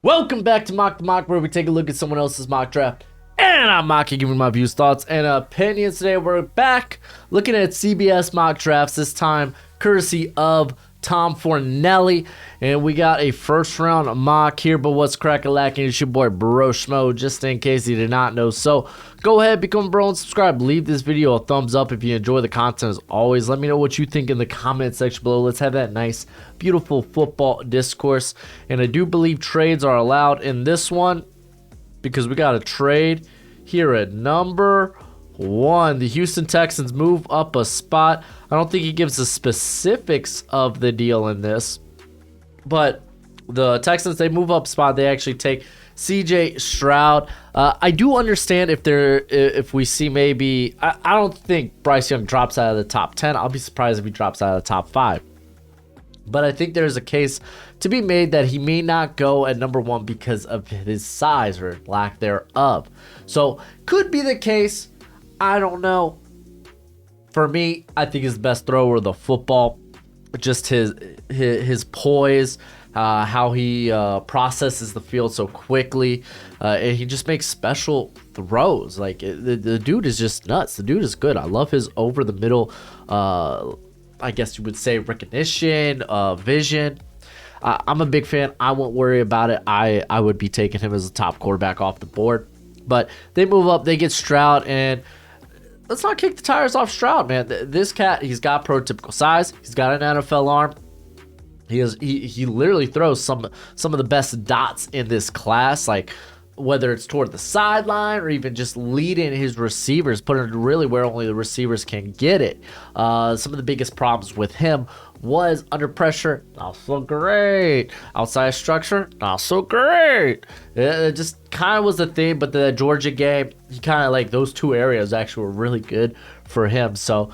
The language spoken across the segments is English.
Welcome back to Mock the Mock, where we take a look at someone else's mock draft. And I'm mocking, giving my views, thoughts, and opinions. Today we're back looking at CBS mock drafts, this time courtesy of Tom Fornelli. And we got a first round mock here, but what's crack-a-lacking? It's your boy Broshmo, just in case you did not know. So go ahead, become a bro and subscribe. Leave this video a thumbs up if you enjoy the content. As always, let me know what you think in the comment section below. Let's have that nice, beautiful football discourse. And I do believe trades are allowed in this one, because we got a trade here at number 1. The Houston Texans move up a spot. I don't think he gives the specifics of the deal in this, but the Texans, they move up a spot. They actually take CJ Stroud. I do understand if we see maybe, I don't think Bryce Young drops out of the top 10. I'll be surprised if he drops out of the top 5. But I think there's a case to be made that he may not go at number 1 because of his size or lack thereof. So could be the case. I don't know. For me, I think his best thrower of the football, just his poise, how he processes the field so quickly, and he just makes special throws. Like the dude is just nuts. The dude is good. I love his over the middle, I guess you would say, recognition, vision. I'm a big fan. I won't worry about it. I would be taking him as a top quarterback off the board. But they move up. They get Stroud, and let's not kick the tires off Stroud, man. This cat, he's got prototypical size. He's got an NFL arm. He literally throws some of the best dots in this class, like whether it's toward the sideline or even just leading his receivers, putting it really where only the receivers can get it. Some of the biggest problems with him was under pressure, not so great. Outside structure, not so great. It just kind of was the thing, but the Georgia game, he kind of like those two areas actually were really good for him. So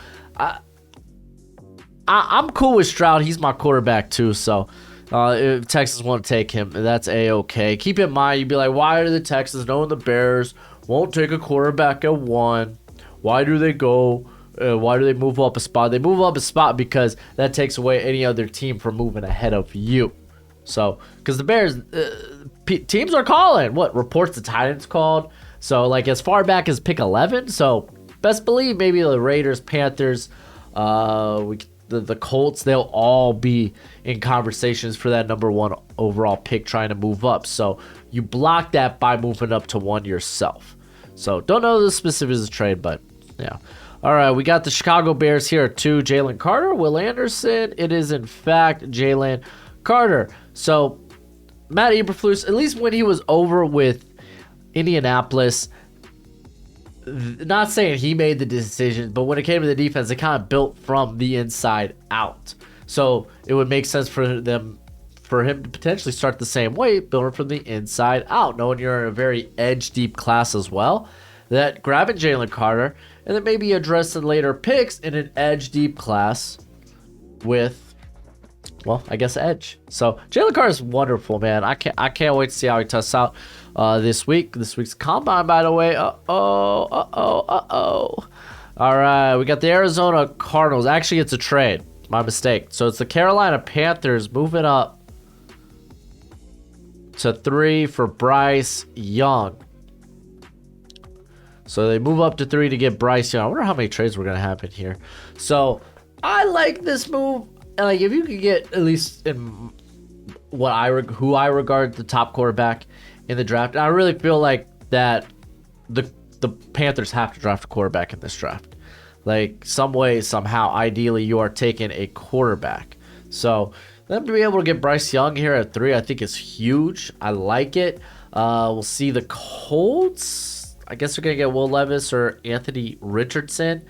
I'm cool with Stroud. He's my quarterback too, so if Texans want to take him, that's A-okay. Keep in mind, you'd be like, why are the Texans, knowing the Bears won't take a quarterback at 1? Why do they go? Why do they move up a spot? They move up a spot because that takes away any other team from moving ahead of you. So, because the Bears, teams are calling. What, reports the Titans called? So, like, as far back as pick 11. So, best believe maybe the Raiders, Panthers, the Colts, they'll all be in conversations for that number 1 overall pick, trying to move up. So you block that by moving up to 1 yourself. So don't know the specifics of the trade, but yeah. All right, we got the Chicago Bears here at 2. Jalen Carter, Will Anderson. It is in fact Jalen Carter. So Matt Eberflus, at least when he was over with Indianapolis, not saying he made the decision, but when it came to the defense, it kind of built from the inside out. So it would make sense for him to potentially start the same way, building from the inside out, knowing you're in a very edge deep class as well. That grabbing Jalen Carter and then maybe addressing later picks in an edge deep class with, well, I guess edge. So Jalen Carter is wonderful, man. I can't wait to see how he tests out this week. This week's combine, by the way. All right, we got the Arizona Cardinals. Actually, it's a trade. My mistake. So it's the Carolina Panthers moving up to 3 for Bryce Young. So they move up to 3 to get Bryce Young. I wonder how many trades we're gonna have in here. So I like this move. And like, if you could get, at least in who I regard the top quarterback in the draft, I really feel like that the Panthers have to draft a quarterback in this draft. Like, some way, somehow, ideally, you are taking a quarterback. So them to be able to get Bryce Young here at 3, I think is huge. I like it. We'll see the Colts. I guess they're gonna get Will Levis or Anthony Richardson.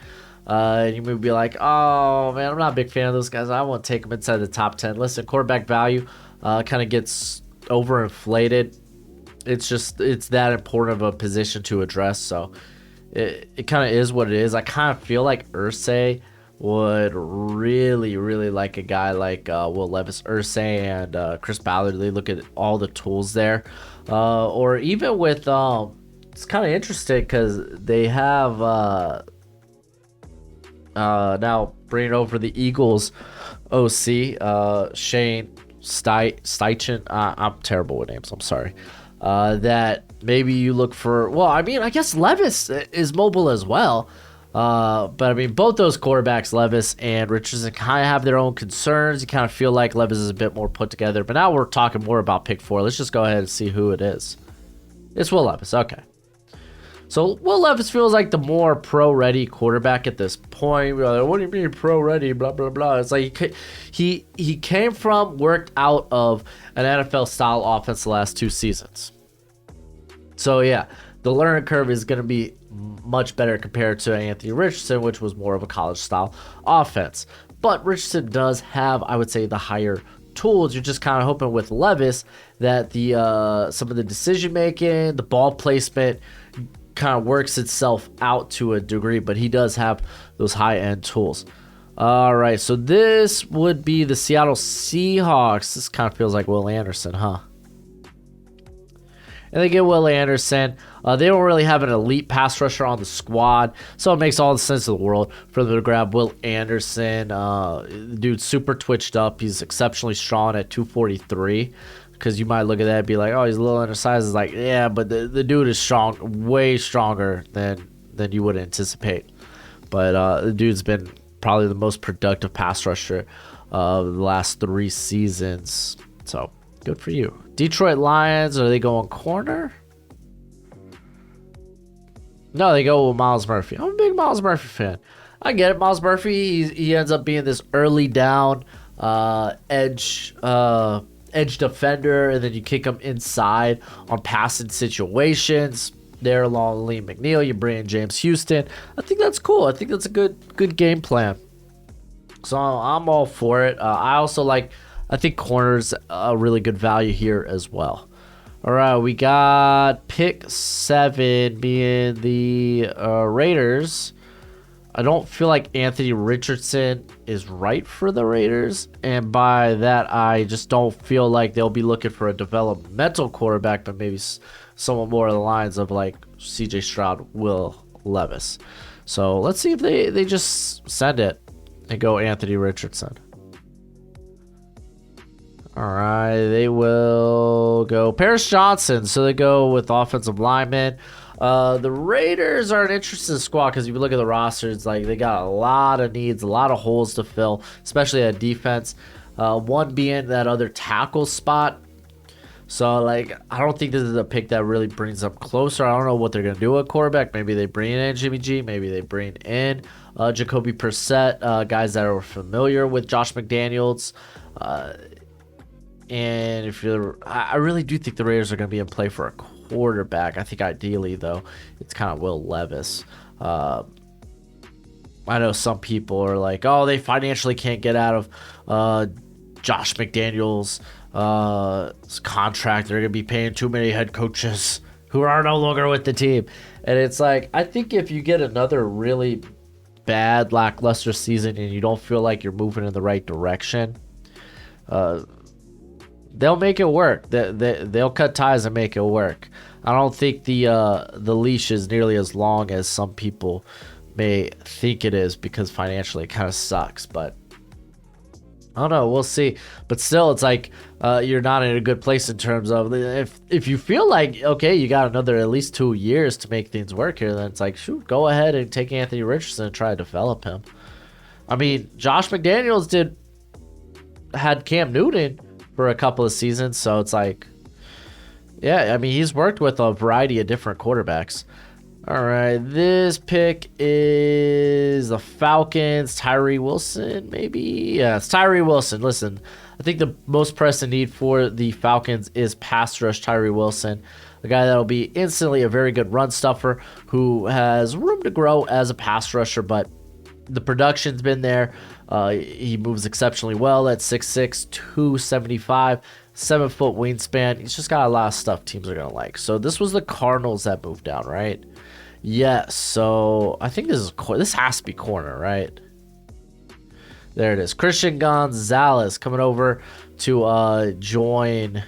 You may be like, oh man, I'm not a big fan of those guys. I won't take them inside the top 10. Listen, quarterback value kind of gets overinflated. It's that important of a position to address. So it kind of is what it is. I kind of feel like Irsay would really, really like a guy like Will Levis. Irsay and Chris Ballard, they look at all the tools there. Or even with, it's kind of interesting because they have now bringing over the Eagles OC, Shane Steichen. I'm terrible with names. I'm sorry. That maybe you look for. Well, I mean, I guess Levis is mobile as well. But I mean, both those quarterbacks, Levis and Richardson, kind of have their own concerns. You kind of feel like Levis is a bit more put together. But now we're talking more about pick 4. Let's just go ahead and see who it is. It's Will Levis. Okay. So Will Levis feels like the more pro-ready quarterback at this point. We're like, what do you mean pro-ready? Blah blah blah. It's like he came from, worked out of an NFL style offense the last 2 seasons. So yeah, the learning curve is going to be much better compared to Anthony Richardson, which was more of a college style offense. But Richardson does have, I would say, the higher tools. You're just kind of hoping with Levis that the some of the decision making, the ball placement kind of works itself out to a degree, but he does have those high-end tools. All right, so this would be the Seattle Seahawks. This kind of feels like Will Anderson, huh? And they get Will Anderson. They don't really have an elite pass rusher on the squad, so it makes all the sense in the world for them to grab Will Anderson. Dude's super twitched up. He's exceptionally strong at 243. Because you might look at that and be like, oh, he's a little undersized. It's like, yeah, but the dude is strong, way stronger than you would anticipate. But the dude's been probably the most productive pass rusher of the last 3 seasons. So, good for you. Detroit Lions, are they going corner? No, they go with Myles Murphy. I'm a big Myles Murphy fan. I get it. Myles Murphy, he ends up being this early down edge defender, and then you kick him inside on passing situations. There along Lee McNeil, you bring in James Houston. I think that's cool. I think that's a good game plan. So I'm all for it. I think corner's a really good value here as well. All right, we got pick 7 being the Raiders. I don't feel like Anthony Richardson is right for the Raiders. And by that, I just don't feel like they'll be looking for a developmental quarterback, but maybe someone more along the lines of like CJ Stroud, Will Levis. So let's see if they just send it and go Anthony Richardson. All right, they will go Paris Johnson. So they go with offensive lineman. The Raiders are an interesting squad because if you look at the roster, it's like they got a lot of needs, a lot of holes to fill, especially at defense. One being that other tackle spot. So, like, I don't think this is a pick that really brings them closer. I don't know what they're going to do at quarterback. Maybe they bring in Jimmy G. Maybe they bring in Jacoby Brissett, guys that are familiar with Josh McDaniels. And I really do think the Raiders are going to be in play for a quarterback. I think ideally, though, it's kind of Will Levis. I know some people are like, oh, they financially can't get out of Josh McDaniels' contract. They're going to be paying too many head coaches who are no longer with the team. And it's like, I think if you get another really bad, lackluster season and you don't feel like you're moving in the right direction, they'll make it work. They'll cut ties and make it work. I don't think the leash is nearly as long as some people may think it is because financially it kind of sucks. But I don't know. We'll see. But still, it's like you're not in a good place in terms of if you feel like, okay, you got another at least 2 years to make things work here, then it's like, shoot, go ahead and take Anthony Richardson and try to develop him. I mean, Josh McDaniels had Cam Newton for a couple of seasons, so it's like, yeah, I mean, he's worked with a variety of different quarterbacks. All right, this pick is the Falcons. Tyree Wilson, maybe? Yeah, it's Tyree Wilson. Listen, I think the most pressing need for the Falcons is pass rush Tyree Wilson, a guy that will be instantly a very good run stuffer who has room to grow as a pass rusher, but the production's been there. He moves exceptionally well at 6'6", 275, 7-foot wingspan. He's just got a lot of stuff teams are going to like. So this was the Cardinals that moved down, right? Yes. So I think this has to be corner, right? There it is. Christian Gonzalez coming over to join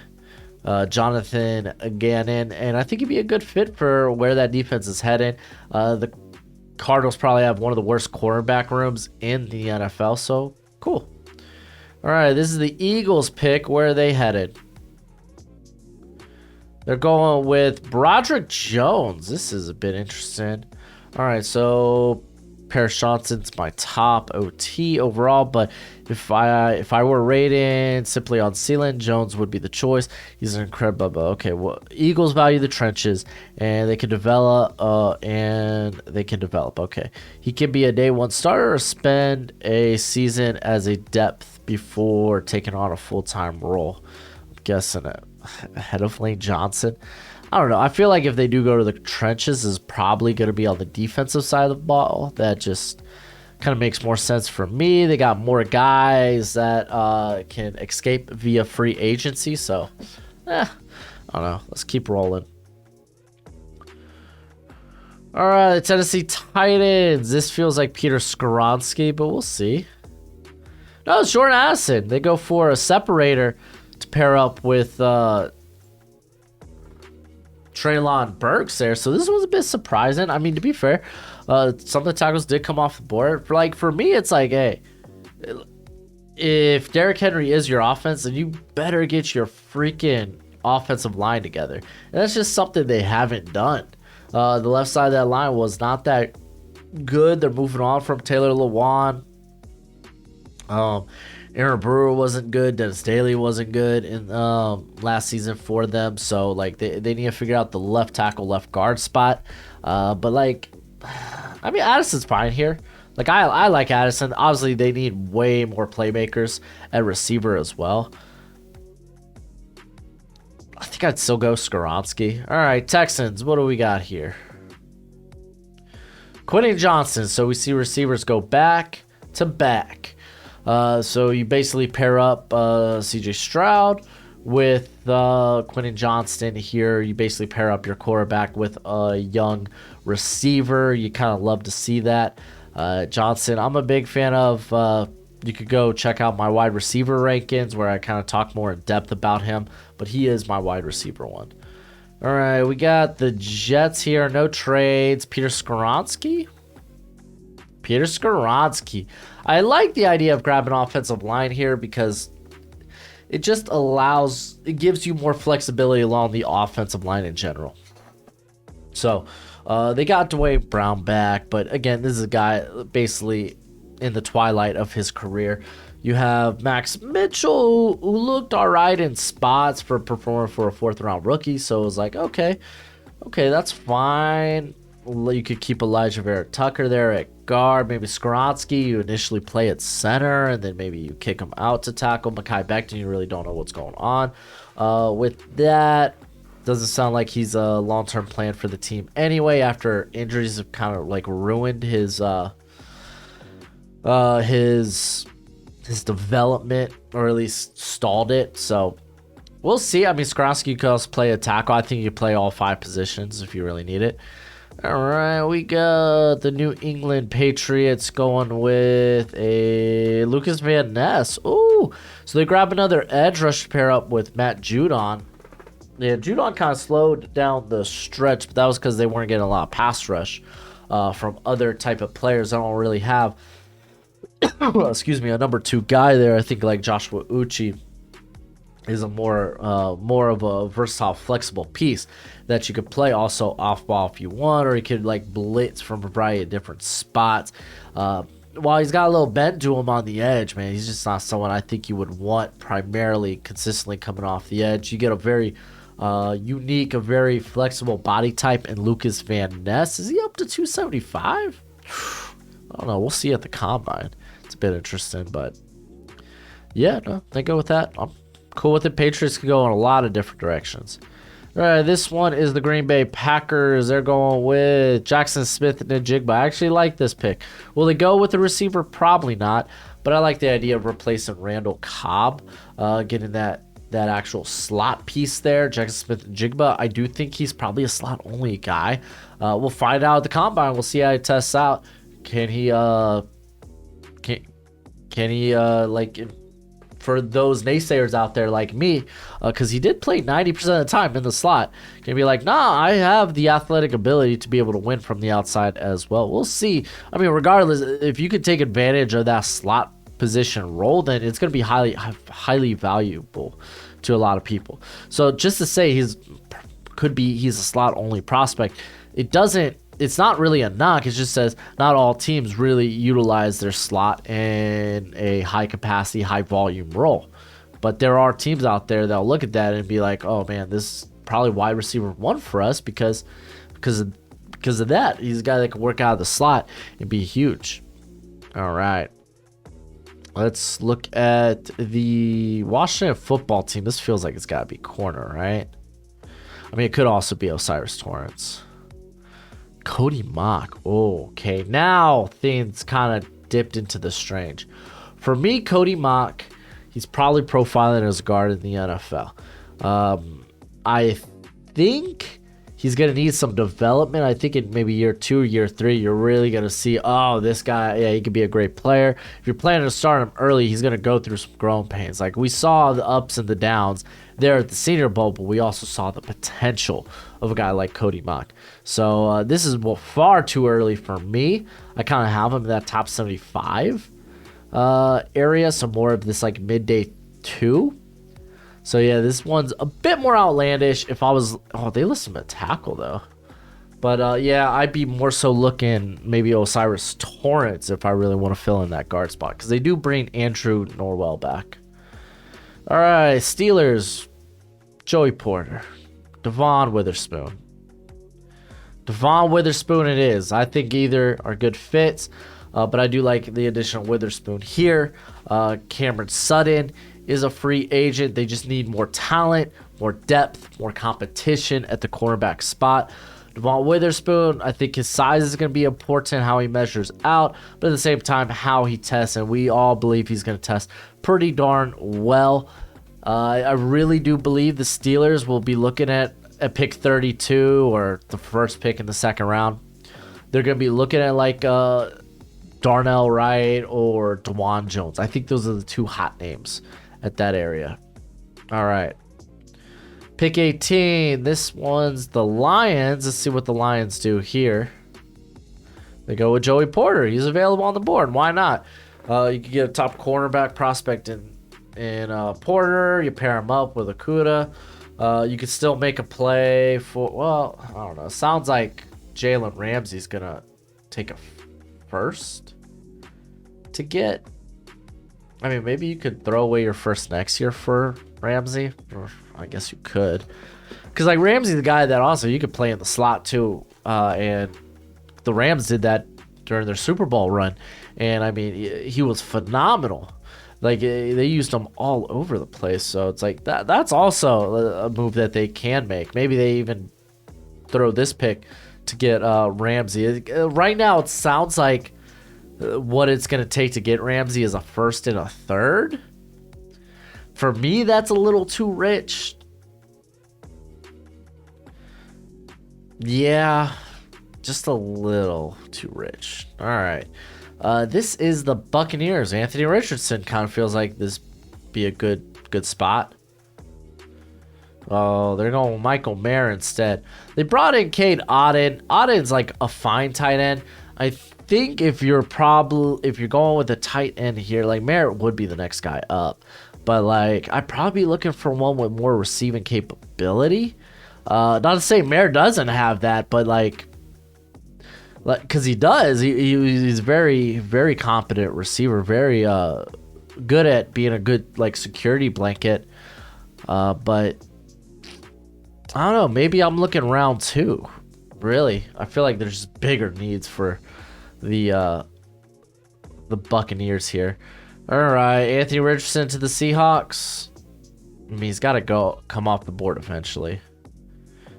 Jonathan Gannon. And I think he'd be a good fit for where that defense is heading. The Cardinals probably have one of the worst cornerback rooms in the NFL, so cool. All right, this is the Eagles pick. Where are they headed? They're going with Broderick Jones. This is a bit interesting. All right, so Paris Johnson's my top OT overall, but if I were rating simply on ceiling, Jones would be the choice. He's an incredible. Okay, well, Eagles value the trenches, and they can develop. Okay, he can be a day one starter or spend a season as a depth before taking on a full-time role. I'm guessing ahead of Lane Johnson. I don't know. I feel like if they do go to the trenches, is probably going to be on the defensive side of the ball. That just kind of makes more sense for me. They got more guys that can escape via free agency. So, I don't know. Let's keep rolling. All right, Tennessee Titans. This feels like Peter Skoronski, but we'll see. No, it's Jordan Addison. They go for a separator to pair up with Treylon Burks there, so this was a bit surprising. I mean, to be fair, some of the tackles did come off the board. For me, it's like, hey, if Derrick Henry is your offense, then you better get your freaking offensive line together. And that's just something they haven't done. The left side of that line was not that good. They're moving on from Taylor Lewan. Aaron Brewer wasn't good. Dennis Daly wasn't good in last season for them. So, like, they need to figure out the left tackle, left guard spot. But, like, I mean, Addison's fine here. Like, I like Addison. Obviously, they need way more playmakers at receiver as well. I think I'd still go Skoronski. All right, Texans, what do we got here? Quentin Johnson. So, we see receivers go back to back. So you basically pair up CJ Stroud with Quentin Johnston here. You basically pair up your quarterback with a young receiver. You kind of love to see that. Johnson, I'm a big fan of. You could go check out my wide receiver rankings where I kind of talk more in depth about him. But he is my wide receiver one. All right, we got the Jets here. No trades. Peter Skoronski. I like the idea of grabbing offensive line here because it just gives you more flexibility along the offensive line in general. So they got Dwayne Brown back, but again, this is a guy basically in the twilight of his career. You have Max Mitchell, who looked all right in spots for performing for a 4th round rookie. So it was like, okay, that's fine. You could keep Elijah Vera Tucker there at guard. Maybe Skoronski, you initially play at center, and then maybe you kick him out to tackle. Mekhi Becton, you really don't know what's going on. With that, doesn't sound like he's a long-term plan for the team anyway, after injuries have kind of like ruined his development, or at least stalled it. So we'll see. I mean, Skoronski could also play a tackle. I think you play all 5 positions if you really need it. All right, we got the New England Patriots going with a Lucas Van Ness. Ooh, so they grab another edge rush to pair up with Matt Judon. Yeah, Judon kind of slowed down the stretch, but that was because they weren't getting a lot of pass rush from other type of players. I don't really have, excuse me, a number 2 guy there. I think like Joshua Uche is a more of a versatile, flexible piece that you could play also off ball if you want, or you could like blitz from a variety of different spots. While he's got a little bend to him on the edge, man, he's just not someone I think you would want primarily consistently coming off the edge. You get a very unique, a very flexible body type in Lucas Van Ness. Is he up to 275? I don't know. We'll see at the combine. It's a bit interesting, but yeah, no, they go with that. I'm cool with it. Patriots can go in a lot of different directions. All right, this one is the Green Bay Packers. They're going with Jackson Smith and Njigba. I actually like this pick. Will they go with the receiver? Probably not, but I like the idea of replacing Randall Cobb, getting that actual slot piece there. Jackson Smith and Njigba, I do think he's probably a slot-only guy. We'll find out at the combine. We'll see how he tests out. Can he like, for those naysayers out there like me, because he did play 90% of the time in the slot, can be like, nah, I have the athletic ability to be able to win from the outside as well. We'll see. I mean, regardless, if you could take advantage of that slot position role, then it's going to be highly valuable to a lot of people. So just to say he's a slot only prospect, it's not really a knock. It just says not all teams really utilize their slot in a high capacity, high volume role. But there are teams out there that'll look at that and be like, oh man, this is probably wide receiver 1 for us because of that. He's a guy that can work out of the slot and be huge. All right. Let's look at the Washington football team. This feels like it's got to be corner, right? I mean, it could also be Osiris Torrance. Cody Mock. Oh, okay. Now things kind of dipped into the strange. For me, Cody Mock, he's probably profiling as a guard in the NFL. I think he's going to need some development. I think in maybe year 2, year 3, you're really going to see, oh, this guy, yeah, he could be a great player. If you're planning to start him early, he's going to go through some growing pains. Like we saw the ups and the downs there at the Senior Bowl, but we also saw the potential of a guy like Cody Mock. So this is far too early for me. I kind of have him in that top 75 area, so more of this like midday 2. So yeah, this one's a bit more outlandish. If I was, they list him at tackle though. But yeah, I'd be more so looking maybe Osiris Torrance if I really want to fill in that guard spot, because they do bring Andrew Norwell back. All right, Steelers, Joey Porter, Devon Witherspoon. Devon Witherspoon it is. I think either are good fits, but I do like the addition of Witherspoon here. Cameron Sutton is a free agent. They just need more talent, more depth, more competition at the cornerback spot. Devon Witherspoon, I think his size is going to be important, how he measures out, but at the same time, how he tests, and we all believe he's going to test pretty darn well. I really do believe the Steelers will be looking at pick 32 or the first pick in the second round. They're going to be looking at like Darnell Wright or DeJuan Jones. I think those are the 2 hot names at that area. All right. Pick 18. This one's the Lions. Let's see what the Lions do here. They go with Joey Porter. He's available on the board. Why not? You could get a top cornerback prospect in Porter. You pair him up with Okudah. You could still make a play for, well, I don't know. Sounds like Jalen Ramsey's going to take a first to get. I mean, maybe you could throw away your first next year for Ramsey. Or I guess you could. Because, like, Ramsey's the guy that also you could play in the slot, too. And the Rams did that during their Super Bowl run. And, I mean, he was phenomenal. Like, they used him all over the place. So, it's like, that's also a move that they can make. Maybe they even throw this pick to get Ramsey. Right now, it sounds like what it's going to take to get Ramsey is a first and a third. For me, that's a little too rich. Yeah, just a little too rich. All right. This is the Buccaneers. Anthony Richardson kind of feels like this be a good spot. Oh, they're going with Michael Mayer instead. They brought in Cade Otton. Otton's like a fine tight end. I think if you're going with a tight end here, like Mayer would be the next guy up. But like I'd probably be looking for one with more receiving capability. Not to say Mayer doesn't have that, but like because he does. He's very, very competent receiver, very good at being a good like security blanket. But I don't know. Maybe I'm looking round 2. Really, I feel like there's just bigger needs for the Buccaneers here. All right, Anthony Richardson to the Seahawks. I mean, he's got to come off the board eventually.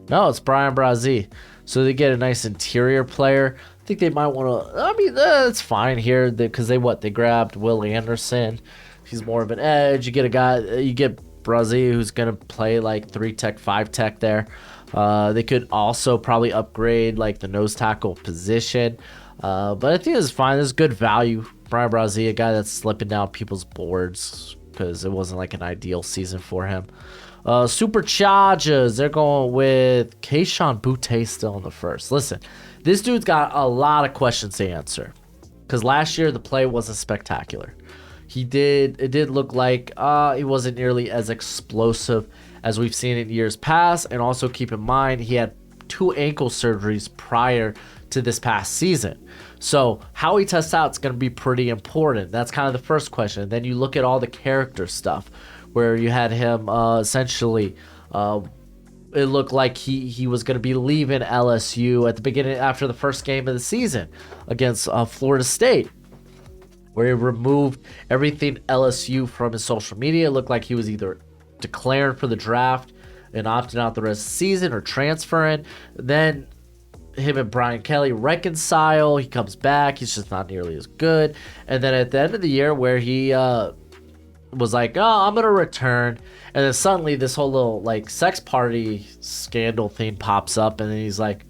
No, it's Brian Brazee. So they get a nice interior player. I think they might want to. I mean, it's fine here because they grabbed Will Anderson. He's more of an edge. You get a guy. You get Brazee who's gonna play like 3 tech, 5 tech there. They could also probably upgrade like the nose tackle position. But I think it's fine. There's good value. Brian Brazee, a guy that's slipping down people's boards because it wasn't like an ideal season for him. Superchargers, they're going with Kayshon Boutte still in the first. Listen, this dude's got a lot of questions to answer because last year the play wasn't spectacular. It did look like he wasn't nearly as explosive as we've seen in years past. And also keep in mind, he had 2 ankle surgeries prior to this past season. So how he tests out is going to be pretty important. That's kind of the first question. And then you look at all the character stuff where you had him essentially it looked like he was going to be leaving LSU at the beginning after the first game of the season against Florida State, where he removed everything LSU from his social media. It looked like he was either declaring for the draft and opting out the rest of the season or transferring. Then him and Brian Kelly reconcile. He comes back. He's just not nearly as good. And then at the end of the year where he was like, oh, I'm going to return. And then suddenly this whole little like sex party scandal thing pops up. And then he's like,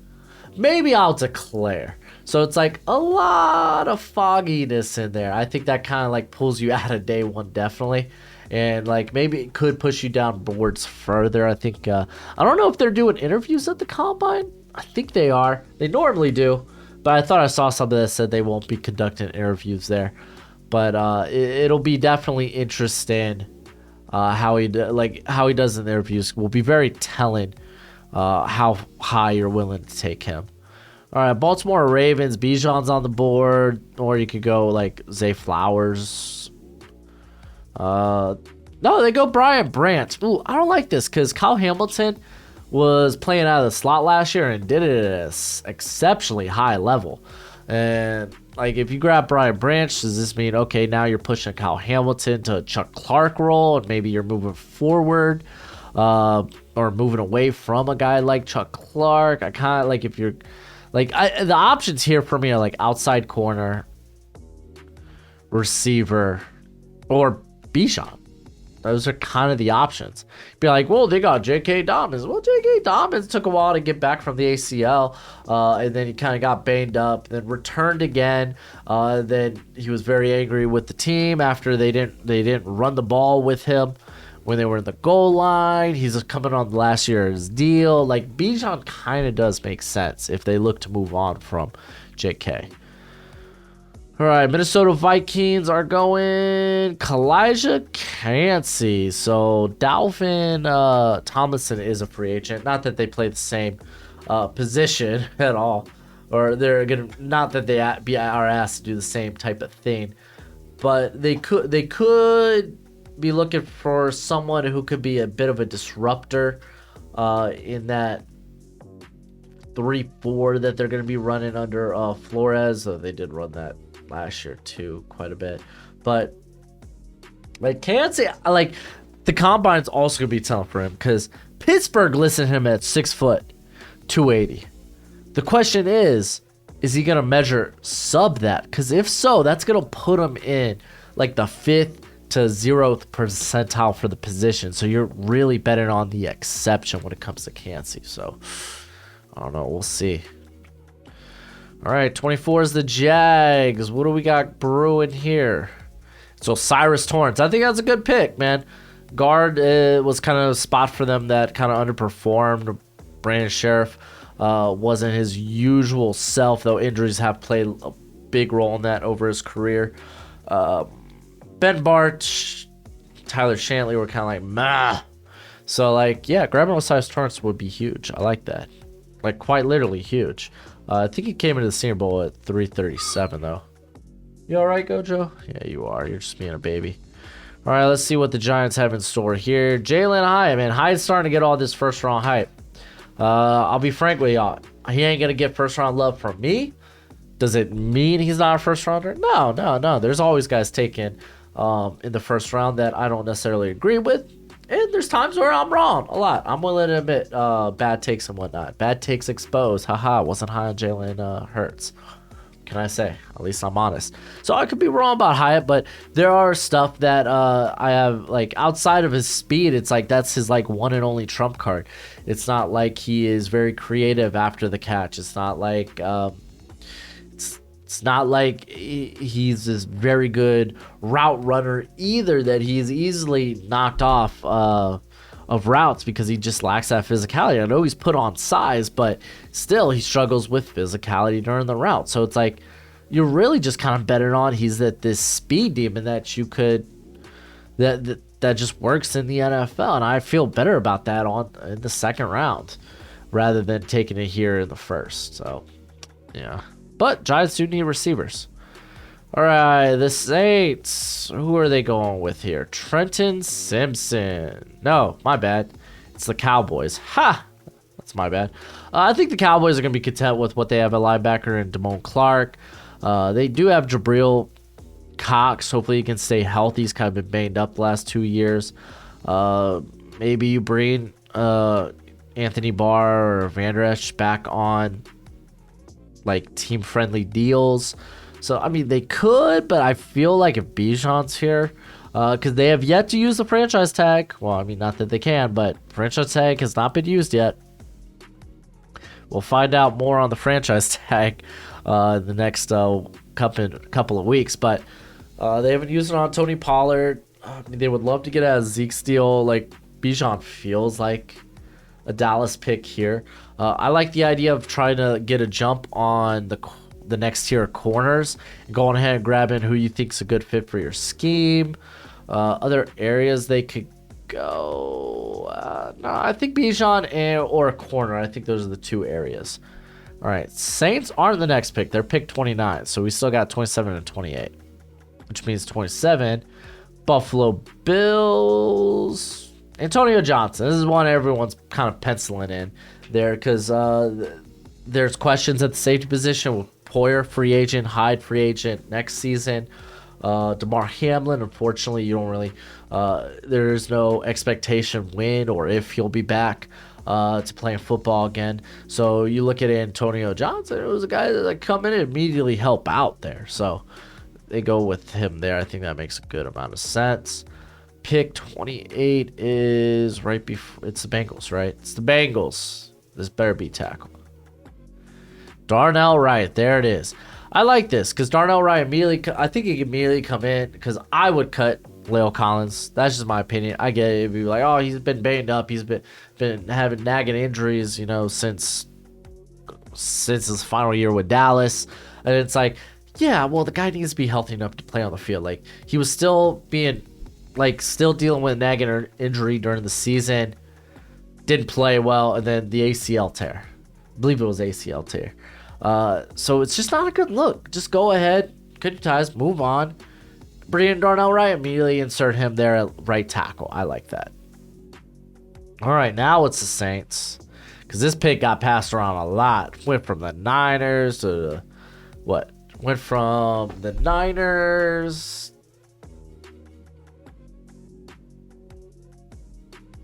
maybe I'll declare. So it's like a lot of fogginess in there. I think that kind of like pulls you out of day one, definitely. And like maybe it could push you down boards further. I think, I don't know if they're doing interviews at the combine. I think they are. They normally do. But I thought I saw something that said they won't be conducting interviews there. But it'll be definitely interesting how he does in the interviews. Will be very telling how high you're willing to take him. All right, Baltimore Ravens. Bijan's on the board, or you could go like Zay Flowers. No, they go Brian Branch. Ooh, I don't like this because Kyle Hamilton was playing out of the slot last year and did it at an exceptionally high level. And like, if you grab Brian Branch, does this mean, okay, now you're pushing Kyle Hamilton to a Chuck Clark role, and maybe you're moving forward or moving away from a guy like Chuck Clark? I kind of like, if you're like, the options here for me are like outside corner, receiver, or Bijan. Those are kind of the options. Be like, well, they got J.K. Dobbins. Well, J.K. Dobbins took a while to get back from the ACL, and then he kind of got banged up, then returned again. Then he was very angry with the team after they didn't run the ball with him when they were in the goal line. He's coming on last year's deal. Like, Bijan kind of does make sense if they look to move on from J.K. All right, Minnesota Vikings are going Kalijah Kancey. So Dalvin Tomlinson is a free agent. Not that they play the same position at all, or they're gonna. Not that they are asked to do the same type of thing, but they could be looking for someone who could be a bit of a disruptor in that 3-4 that they're going to be running under Flores. They did run that last year too quite a bit, but like Kansas, like the combine's also gonna be telling for him because Pittsburgh listed him at 6 foot 280. The question is he gonna measure sub that? Because if so, that's gonna put him in like the 5th to 0th percentile for the position. So you're really betting on the exception when it comes to Kancey. So I don't know, we'll see. All right, 24 is the Jags. What do we got brewing here? So Cyrus Torrence. I think that's a good pick, man. Guard was kind of a spot for them that kind of underperformed. Brandon Sheriff wasn't his usual self, though injuries have played a big role in that over his career. Ben Bart, Tyler Shantley were kind of like, meh. So, like, yeah, grabbing a Cyrus Torrence would be huge. I like that. Like, quite literally huge. I think he came into the Senior Bowl at 337, though. You all right, Gojo? Yeah, you are. You're just being a baby. All right, let's see what the Giants have in store here. Jalen Hyatt, man. Hyatt's starting to get all this first-round hype. I'll be frank with y'all. He ain't going to get first-round love from me. Does it mean he's not a first-rounder? No. There's always guys taken in the first round that I don't necessarily agree with. And there's times where I'm wrong a lot. I'm willing to admit bad takes and whatnot. Bad takes exposed. Haha, wasn't high on Jalen Hurts. Can I say? At least I'm honest. So I could be wrong about Hyatt, but there are stuff that I have, like, outside of his speed, it's like that's his, like, one and only trump card. It's not like he is very creative after the catch. It's not like... It's not like he's this very good route runner either that he's easily knocked off of routes because he just lacks that physicality. I know he's put on size, but still he struggles with physicality during the route. So it's like you're really just kind of betting on he's this speed demon that you could that just works in the NFL, and I feel better about that in the second round rather than taking it here in the first. So yeah, but Giants do need receivers. All right, the Saints. Who are they going with here? Trenton Simpson. No, my bad. It's the Cowboys. Ha! That's my bad. I think the Cowboys are going to be content with what they have at linebacker and Damone Clark. They do have Jabril Cox. Hopefully he can stay healthy. He's kind of been banged up the last 2 years. Maybe you bring Anthony Barr or Van Esch back on like team-friendly deals. So, I mean, they could, but I feel like if Bijan's here, because they have yet to use the franchise tag. Well, I mean, not that they can, but franchise tag has not been used yet. We'll find out more on the franchise tag in the next couple of weeks. But they haven't used it on Tony Pollard. I mean, they would love to get a Zeke Steele. Like, Bijan feels like a Dallas pick here. I like the idea of trying to get a jump on the next tier of corners and going ahead and grabbing who you think's a good fit for your scheme. Other areas they could go. No, I think Bijan or a corner. I think those are the two areas. All right, Saints aren't the next pick. They're pick 29, so we still got 27 and 28, which means 27. Buffalo Bills. Antonio Johnson. This is one everyone's kind of penciling in there because there's questions at the safety position with Poyer, free agent, Hyde, free agent next season. DeMar Hamlin, unfortunately, you don't really, there's no expectation when or if he'll be back to playing football again. So you look at Antonio Johnson, it was a guy that come in and immediately help out there. So they go with him there. I think that makes a good amount of sense. Pick 28 is right before, it's the Bengals, right? It's the Bengals. This better be tackle. Darnell Wright, there it is. I like this because Darnell Wright I think he can immediately come in because I would cut La'el Collins. That's just my opinion. I get it. It'd be like, oh, he's been banged up. He's been having nagging injuries, since his final year with Dallas. And it's like, yeah, well, the guy needs to be healthy enough to play on the field. Like, he was still dealing with nagging injury during the season. Didn't play well, and then the ACL tear. I believe it was ACL tear. So it's just not a good look. Just go ahead, cut your ties, move on. Bring in Darnell Wright, immediately insert him there at right tackle. I like that. All right, now it's the Saints. Because this pick got passed around a lot. Went from the Niners to what? Went from the Niners.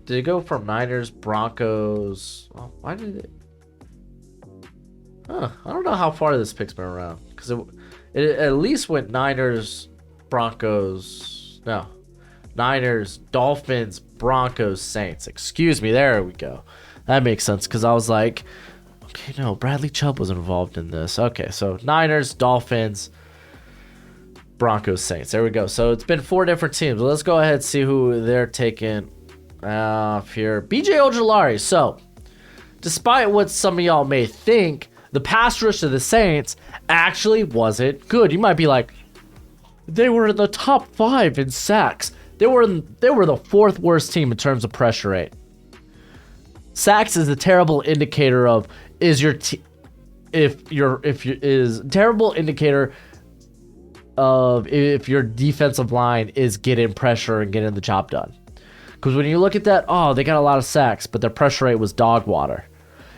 Did it go from Niners, Broncos? Oh, why did it? I don't know how far this pick's been around because it at least went Niners, Broncos. No, Niners, Dolphins, Broncos, Saints. Excuse me. There we go. That makes sense because I was like, okay, no, Bradley Chubb was involved in this. Okay, so Niners, Dolphins, Broncos, Saints. There we go. So it's been 4 different teams. Let's go ahead and see who they're taking here. BJ Ojulari. So despite what some of y'all may think, the pass rush of the Saints actually wasn't good. You might be like, they were in the top 5 in sacks. They were the 4th worst team in terms of pressure rate. Sacks is a terrible indicator of terrible indicator of if your defensive line is getting pressure and getting the job done. Because when you look at that, oh, they got a lot of sacks, but their pressure rate was dog water.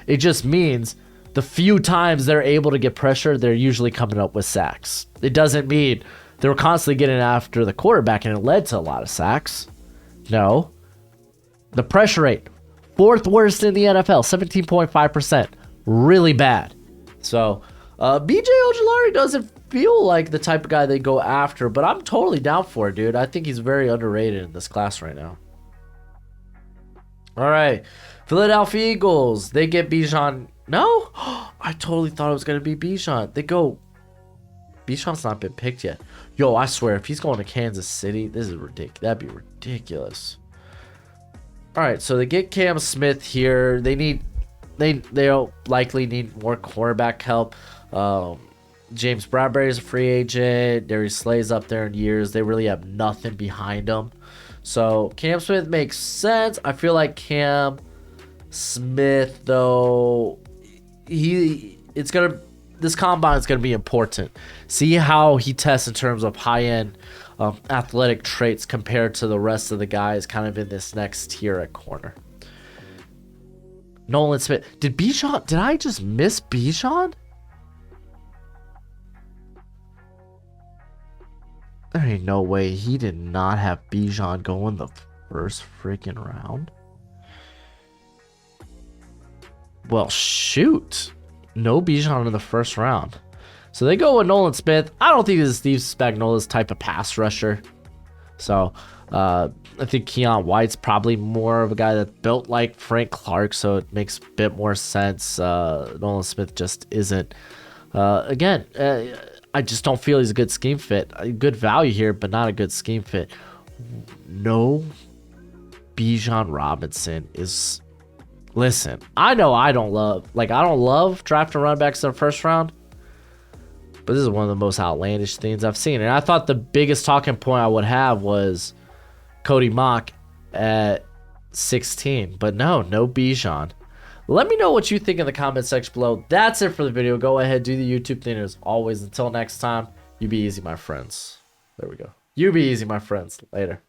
It just means the few times they're able to get pressure, they're usually coming up with sacks. It doesn't mean they were constantly getting after the quarterback and it led to a lot of sacks. No. The pressure rate, 4th worst in the NFL, 17.5%. Really bad. So, BJ Ojulari doesn't feel like the type of guy they go after, but I'm totally down for it, dude. I think he's very underrated in this class right now. All right. Philadelphia Eagles. They get Bijan. No? I totally thought it was going to be Bijan. They go. Bijan's not been picked yet. Yo, I swear, if he's going to Kansas City, this is ridiculous. That'd be ridiculous. All right, so they get Cam Smith here. They'll likely need more cornerback help. James Bradbury's a free agent. Darius Slay's up there in years. They really have nothing behind them. So Cam Smith makes sense. I feel like Cam Smith, though, this combine is gonna be important. See how he tests in terms of high-end athletic traits compared to the rest of the guys kind of in this next tier at corner. Nolan Smith. Did I just miss Bijan? There ain't no way he did not have Bijan going the first freaking round. Well, shoot. No Bijan in the first round. So they go with Nolan Smith. I don't think this is Steve Spagnuolo's type of pass rusher. So I think Keon White's probably more of a guy that's built like Frank Clark, so it makes a bit more sense. Nolan Smith just isn't. I just don't feel he's a good scheme fit. A good value here, but not a good scheme fit. No Bijan Robinson is... Listen, I know I don't love drafting running backs in the first round, but this is one of the most outlandish things I've seen. And I thought the biggest talking point I would have was Cody Mock at 16, but no Bijan. Let me know what you think in the comment section below. That's it for the video. Go ahead, do the YouTube thing. As always, until next time, you be easy, my friends. There we go. You be easy, my friends. Later.